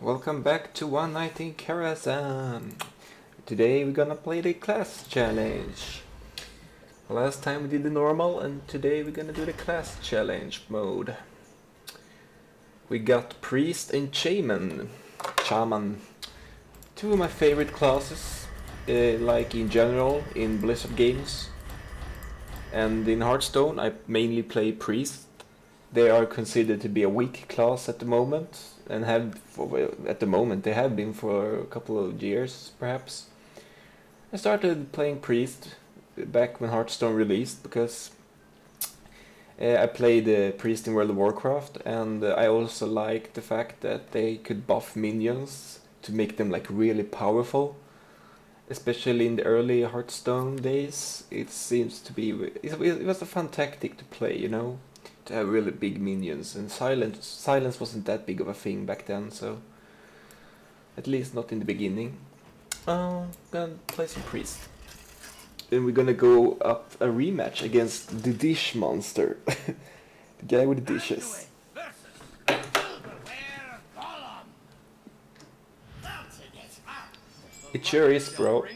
welcome back to One Night in Karazhan. Today we're gonna play the class challenge. Last time we did the normal and today we're gonna do the class challenge mode. We got Priest and Shaman. Two of my favorite classes, like in general in Blizzard games. And in Hearthstone I mainly play Priest. They are considered to be a weak class at the moment, and they have been for a couple of years, perhaps. I started playing Priest back when Hearthstone released because I played Priest in World of Warcraft, and I also liked the fact that they could buff minions to make them like really powerful. Especially in the early Hearthstone days, it was a fun tactic to play, you know, to have really big minions, and silence wasn't that big of a thing back then, so at least not in the beginning. Gonna play some Priest. And we're gonna go up a rematch against the Dish Monster. The guy with the dishes. It sure is, bro.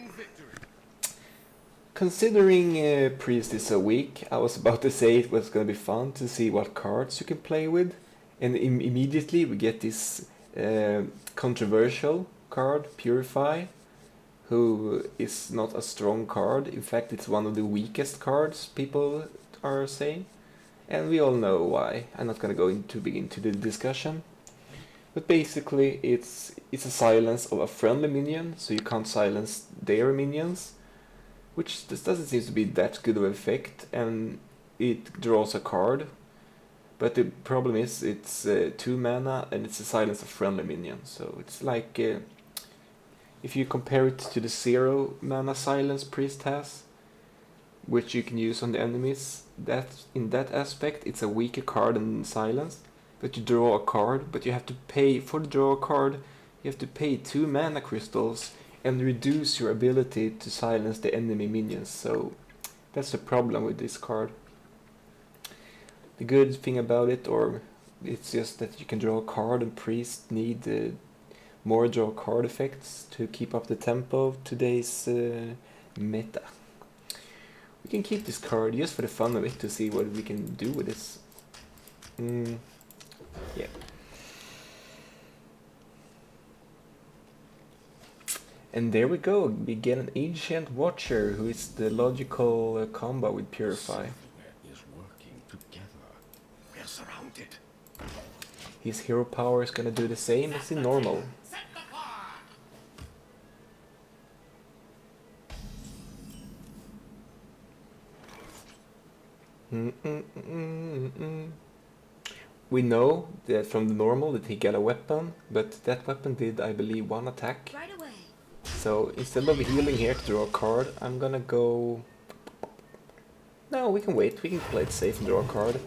Considering Priest is so weak, I was about to say it was gonna be fun to see what cards you can play with. And immediately we get this controversial card, Purify, who is not a strong card. In fact, it's one of the weakest cards, people are saying. And we all know why. I'm not gonna go too big into the discussion. But basically, it's a silence of a friendly minion, so you can't silence their minions, which just doesn't seem to be that good of an effect, and it draws a card. But the problem is, it's 2 mana, and it's a silence of friendly minion, so it's like... if you compare it to the 0 mana silence Priest has, which you can use on the enemies, in that aspect it's a weaker card than silence. But you draw a card, but you have to pay, for the draw a card, you have to pay 2 mana crystals and reduce your ability to silence the enemy minions, so that's the problem with this card. The good thing about it, or it's just that you can draw a card, and Priest need more draw card effects to keep up the tempo of today's meta. We can keep this card just for the fun of it, to see what we can do with this. Yeah. And there we go, we get an Ancient Watcher, who is the logical combo with Purify. Is working together. We're surrounded. His hero power is gonna do the same as in normal. We know that from the normal that he got a weapon, but that weapon did, I believe, 1 attack. Right away. So instead of healing here to draw a card, I'm gonna go... No, we can wait, we can play it safe and draw a card.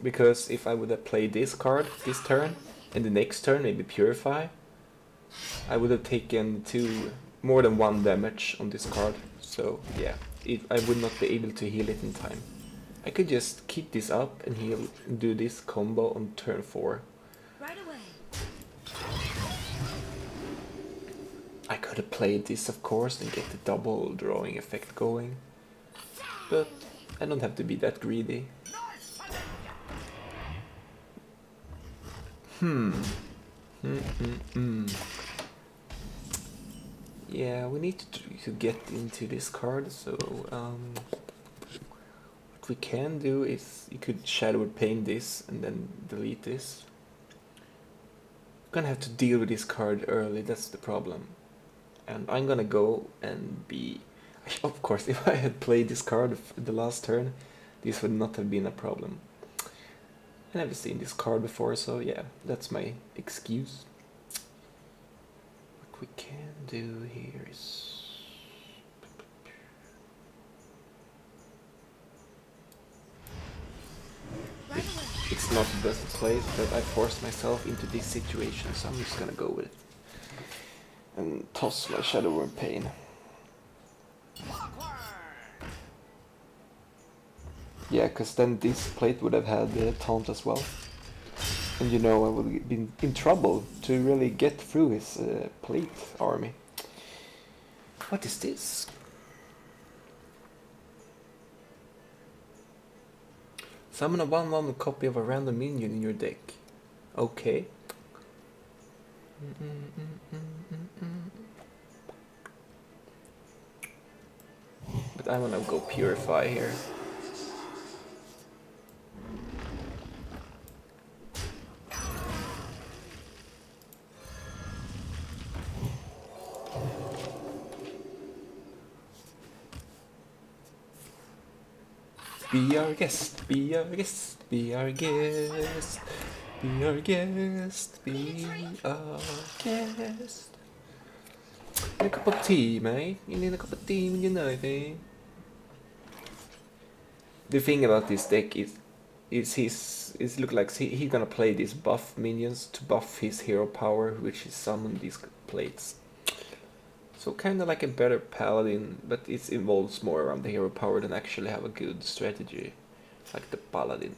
Because if I would have played this card this turn, and the next turn maybe Purify, I would have taken more than 1 damage on this card. So yeah, I would not be able to heal it in time. I could just keep this up and heal and do this combo on turn 4. Right away. I could have played this, of course, and get the double drawing effect going. But I don't have to be that greedy. Yeah, we need to get into this card, so what we can do is you could Shadow Paint this and then delete this. I'm gonna have to deal with this card early, that's the problem. And I'm gonna go and be... Of course, if I had played this card the last turn, this would not have been a problem. I never seen this card before, so yeah, that's my excuse. What we can do here is... It's not the best place, but I forced myself into this situation, so I'm just gonna go with it. And toss my Shadow Worm Pain. Yeah, because then this plate would have had the taunt as well. And you know I would be in trouble to really get through his plate army. What is this? Summon a 1/1 copy of a random minion in your deck. Okay. But I wanna go Purify here. Be our guest, be our guest, be our guest, be our guest, be our guest. Need a cup of tea, mate. You need a cup of tea when you know it. The thing about this deck is look like he's gonna play these buff minions to buff his hero power, which is summon these plates. So kind of like a better paladin, but it involves more around the hero power than actually have a good strategy, like the paladin.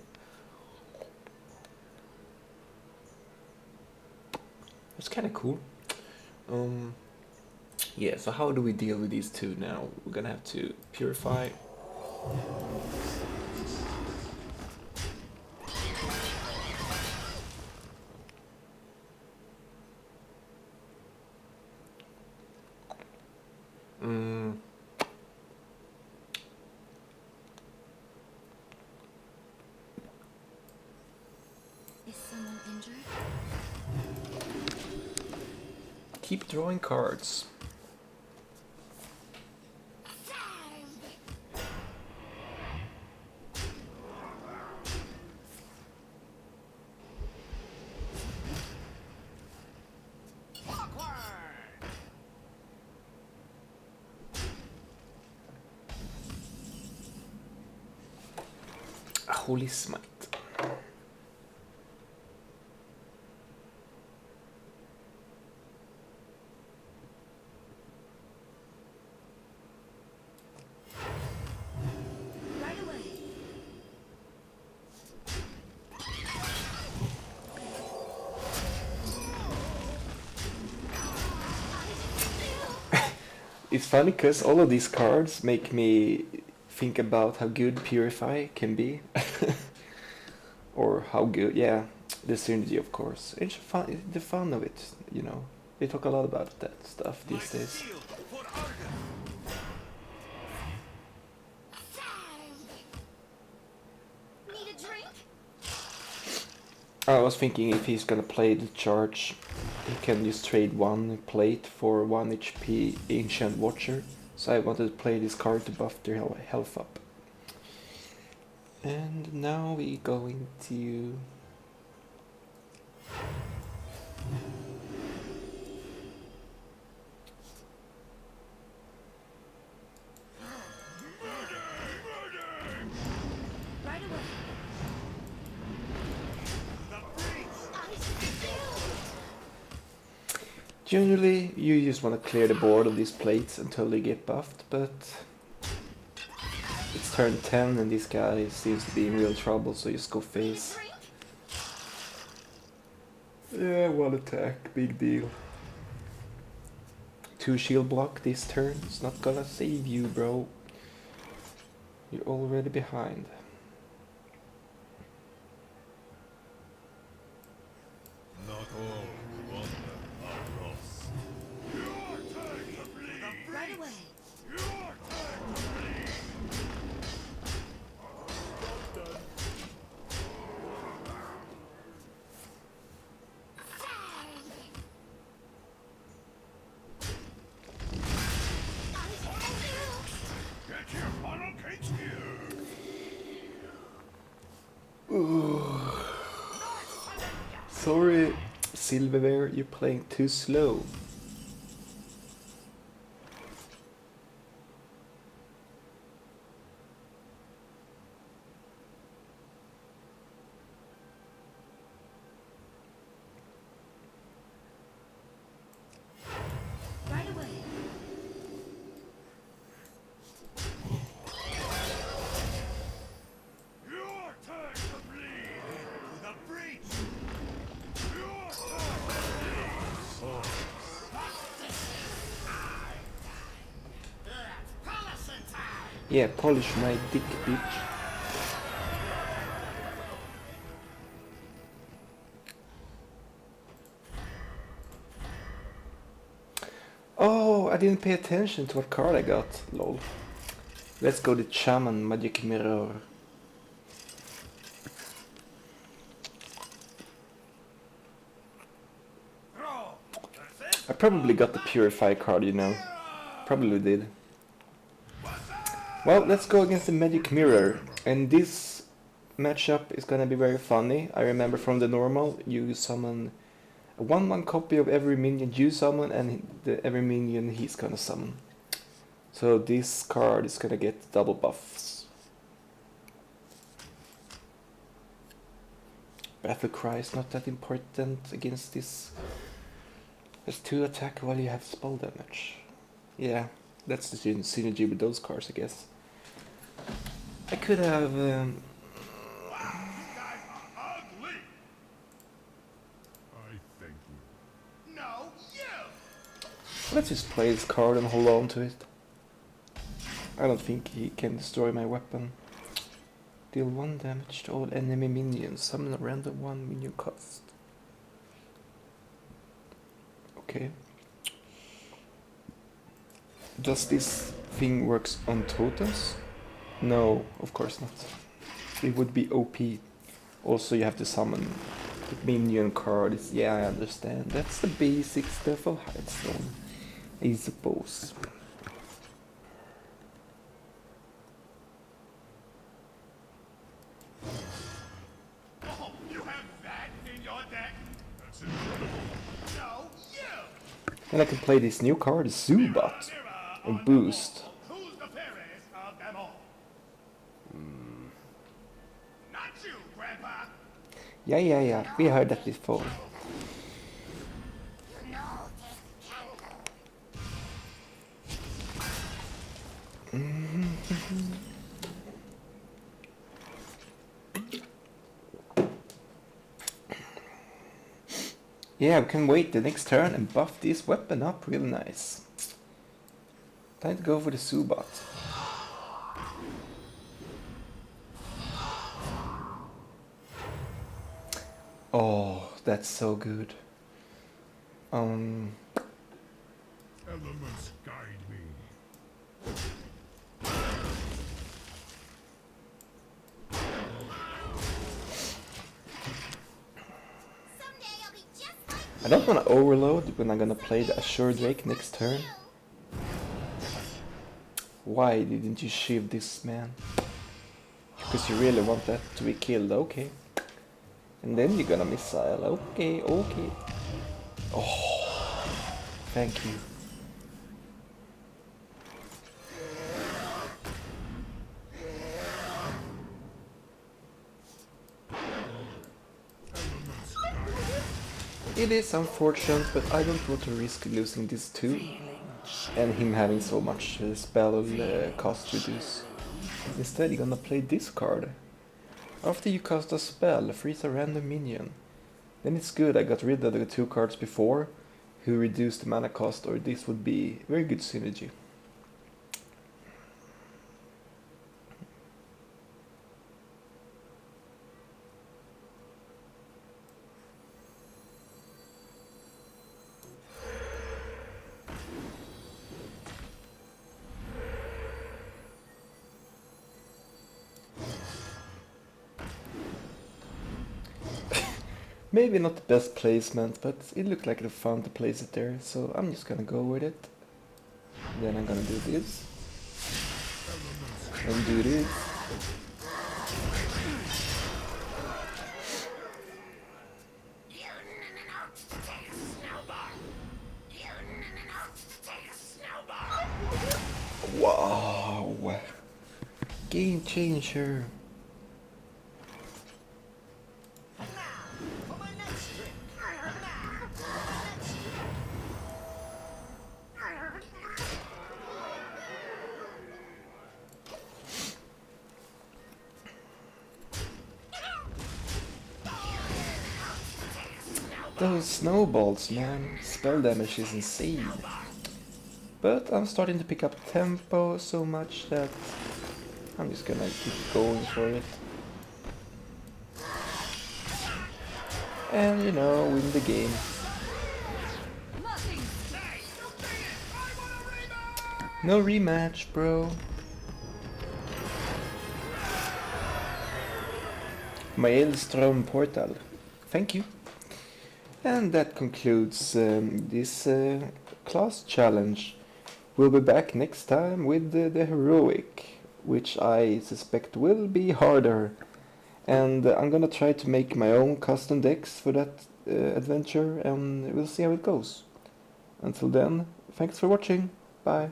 It's kind of cool. Yeah, so how do we deal with these two now? We're gonna have to Purify. Is someone injured? Keep drawing cards. Holy Smite. Right away. It's funny because all of these cards make me think about how good Purify can be. Or how good, yeah, the synergy, of course. It's fun, the fun of it, you know. They talk a lot about that stuff these days. Need a drink? I was thinking if he's gonna play the charge, he can just trade one plate for 1 HP Ancient Watcher. So I wanted to play this card to buff their health up. And now we go into... Right away. Generally, you just want to clear the board of these plates until they get buffed, but it's turn 10 and this guy seems to be in real trouble, so you just go face. Yeah, one attack, big deal. 2 shield block this turn, it's not gonna save you, bro. You're already behind. Not all who wander are lost. Right away. Get your funnel cakes here. Sorry, Silverware, you're playing too slow. Right away. Your turn to bleed. The breach. Yeah, polish my dick, bitch. Oh, I didn't pay attention to what card I got. Lol. Let's go to Shaman Magic Mirror. I probably got the Purify card, you know. Probably did. Well, let's go against the Magic Mirror. And this matchup is gonna be very funny. I remember from the normal, you summon a 1/1 copy of every minion you summon and every minion he's gonna summon. So this card is gonna get double buffs. Battle Cry is not that important against this. There's 2 attack while you have spell damage. Yeah, that's the synergy with those cards, I guess. I could have... You guys are ugly. I thank you. No, you. Let's just play this card and hold on to it. I don't think he can destroy my weapon. Deal 1 damage to all enemy minions. Summon a random 1 minion cost. Okay. Does this thing works on totems? No, of course not. It would be OP. Also, you have to summon the minion cards. Yeah, I understand. That's the basic stuff of Hearthstone, I suppose. Oh, you have that in your deck? That's incredible. No, you. And I can play this new card, Zubat, a boost. Who's the fairest of them all? Not you, Grandpa. Yeah, we heard that before. Yeah, we can wait the next turn and buff this weapon up real nice. Time to go for the Zubat. Oh, that's so good. Elements guide me. Someday I'll be just like I don't want to overload when I'm gonna play the Azure Drake next turn. Why didn't you shiv this man? Because you really want that to be killed, okay. And then you're gonna missile, okay. Oh, thank you. It is unfortunate, but I don't want to risk losing this too. And him having so much spell cost reduce. Instead, you're gonna play this card. After you cast a spell, freeze a random minion. Then it's good I got rid of the 2 cards before, who reduced the mana cost, or this would be very good synergy. Maybe not the best placement, but it looked like it fun to place it there, so I'm just gonna go with it. Then I'm gonna do this. And do this. Wow! Game changer! for my next drink. Those snowballs, man. Spell damage is insane. But I'm starting to pick up tempo so much that I'm just gonna keep going for it. And, you know, win the game. No rematch, bro. Maelstrom Portal. Thank you. And that concludes this class challenge. We'll be back next time with the heroic, which I suspect will be harder. And I'm gonna try to make my own custom decks for that adventure, and we'll see how it goes. Until then, thanks for watching. Bye.